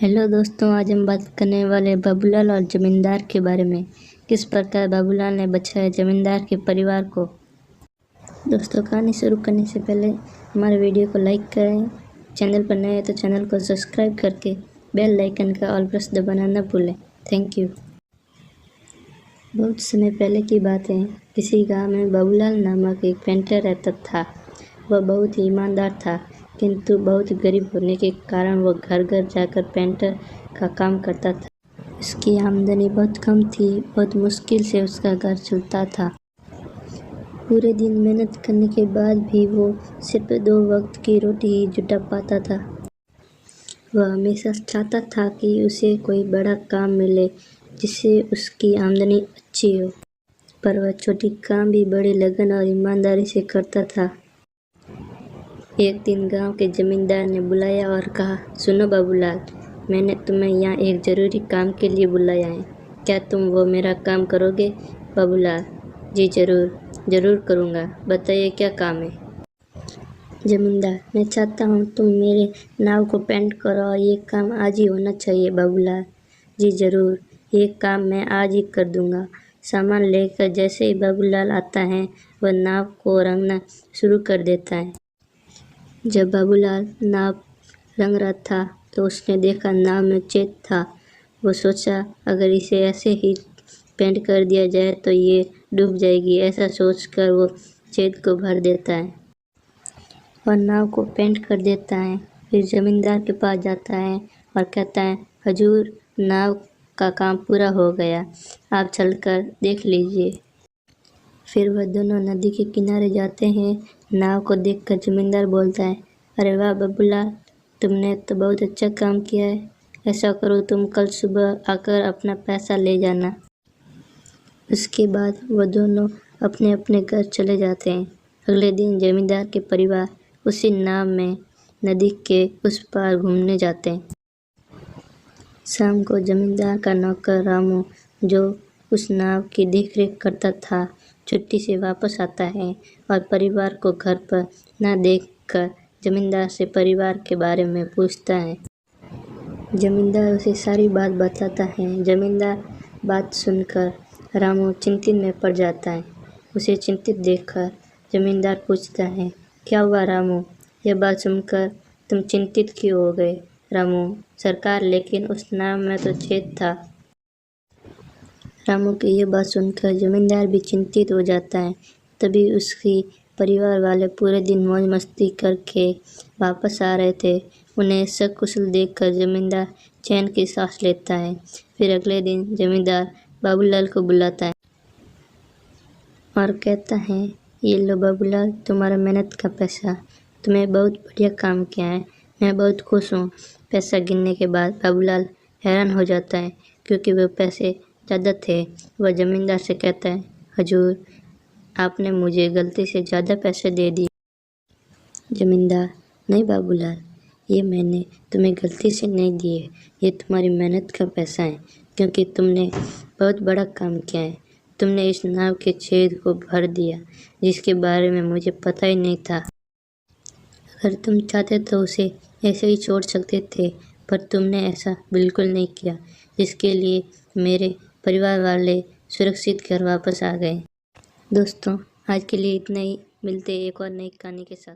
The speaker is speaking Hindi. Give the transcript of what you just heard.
हेलो दोस्तों, आज हम बात करने वाले बाबूलाल और जमींदार के बारे में। किस प्रकार बाबूलाल ने बचाया जमींदार के परिवार को। दोस्तों, कहानी शुरू करने से पहले हमारे वीडियो को लाइक करें। चैनल पर नए हैं तो चैनल को सब्सक्राइब करके बेल आइकन का ऑल प्रेस दबाना न भूलें। Thank you. बहुत समय पहले की बात है। किसी गांव में बाबूलाल नामक एक पेंटर रहता था। वह बहुत ही ईमानदार था, किंतु बहुत गरीब होने के कारण वह घर घर जाकर पेंटर का काम करता था। उसकी आमदनी बहुत कम थी। बहुत मुश्किल से उसका घर चलता था। पूरे दिन मेहनत करने के बाद भी वो सिर्फ 2 वक्त की रोटी ही जुटा पाता था। वह हमेशा चाहता था कि उसे कोई बड़ा काम मिले जिससे उसकी आमदनी अच्छी हो, पर वह छोटी काम भी बड़ी लगन और ईमानदारी से करता था। एक दिन गांव के जमींदार ने बुलाया और कहा, सुनो बाबूलाल, मैंने तुम्हें यहाँ एक ज़रूरी काम के लिए बुलाया है। क्या तुम वो मेरा काम करोगे? बाबूलाल, जी ज़रूर करूँगा। बताइए क्या काम है? जमींदार, मैं चाहता हूँ तुम मेरे नाव को पेंट करो और ये काम आज ही होना चाहिए। बाबूलाल, जी ज़रूर, ये काम मैं आज ही कर दूँगा। सामान लेकर जैसे ही बाबूलाल आता है, वह नाव को रंगना शुरू कर देता है। जब बाबूलाल नाव रंग रहा था तो उसने देखा नाव में छेद था। वो सोचा, अगर इसे ऐसे ही पेंट कर दिया जाए तो ये डूब जाएगी। ऐसा सोचकर वो छेद को भर देता है और नाव को पेंट कर देता है। फिर जमींदार के पास जाता है और कहता है, हजूर, नाव का काम पूरा हो गया, आप चलकर देख लीजिए। फिर वह दोनों नदी के किनारे जाते हैं। नाव को देखकर जमींदार बोलता है, अरे वाह बाबूलाल, तुमने तो बहुत अच्छा काम किया है। ऐसा करो, तुम कल सुबह आकर अपना पैसा ले जाना। उसके बाद वह दोनों अपने अपने घर चले जाते हैं। अगले दिन जमींदार के परिवार उसी नाव में नदी के उस पार घूमने जाते हैं। शाम को जमींदार का नौकर रामू, जो उस नाव की देखरेख करता था, छुट्टी से वापस आता है और परिवार को घर पर न देखकर जमींदार से परिवार के बारे में पूछता है। जमींदार उसे सारी बात बताता है। जमींदार बात सुनकर रामू चिंतित में पड़ जाता है। उसे चिंतित देखकर जमींदार पूछता है, क्या हुआ रामू? यह बात सुनकर तुम चिंतित क्यों हो गए? रामू, सरकार, लेकिन उस नाव में तो छेद था। रामू की यह बात सुनकर जमींदार भी चिंतित हो जाता है। तभी उसकी परिवार वाले पूरे दिन मौज मस्ती करके वापस आ रहे थे। उन्हें सकुशल देखकर जमींदार चैन की सांस लेता है। फिर अगले दिन जमींदार बाबूलाल को बुलाता है और कहता है, ये लो बाबूलाल, तुम्हारा मेहनत का पैसा। तुम्हें बहुत बढ़िया काम किया है, मैं बहुत खुश हूँ। पैसा गिनने के बाद बाबूलाल हैरान हो जाता है, क्योंकि वह पैसे ज़्यादा थे। वह जमींदार से कहता है, हजूर, आपने मुझे गलती से ज़्यादा पैसे दे दिए। जमींदार, नहीं बाबूलाल, ये मैंने तुम्हें गलती से नहीं दिए। ये तुम्हारी मेहनत का पैसा है, क्योंकि तुमने बहुत बड़ा काम किया है। तुमने इस नाव के छेद को भर दिया, जिसके बारे में मुझे पता ही नहीं था। अगर तुम चाहते तो उसे ऐसे ही छोड़ सकते थे, पर तुमने ऐसा बिल्कुल नहीं किया, जिसके लिए मेरे परिवार वाले सुरक्षित घर वापस आ गए। दोस्तों, आज के लिए इतना ही। मिलते हैं एक और नई कहानी के साथ।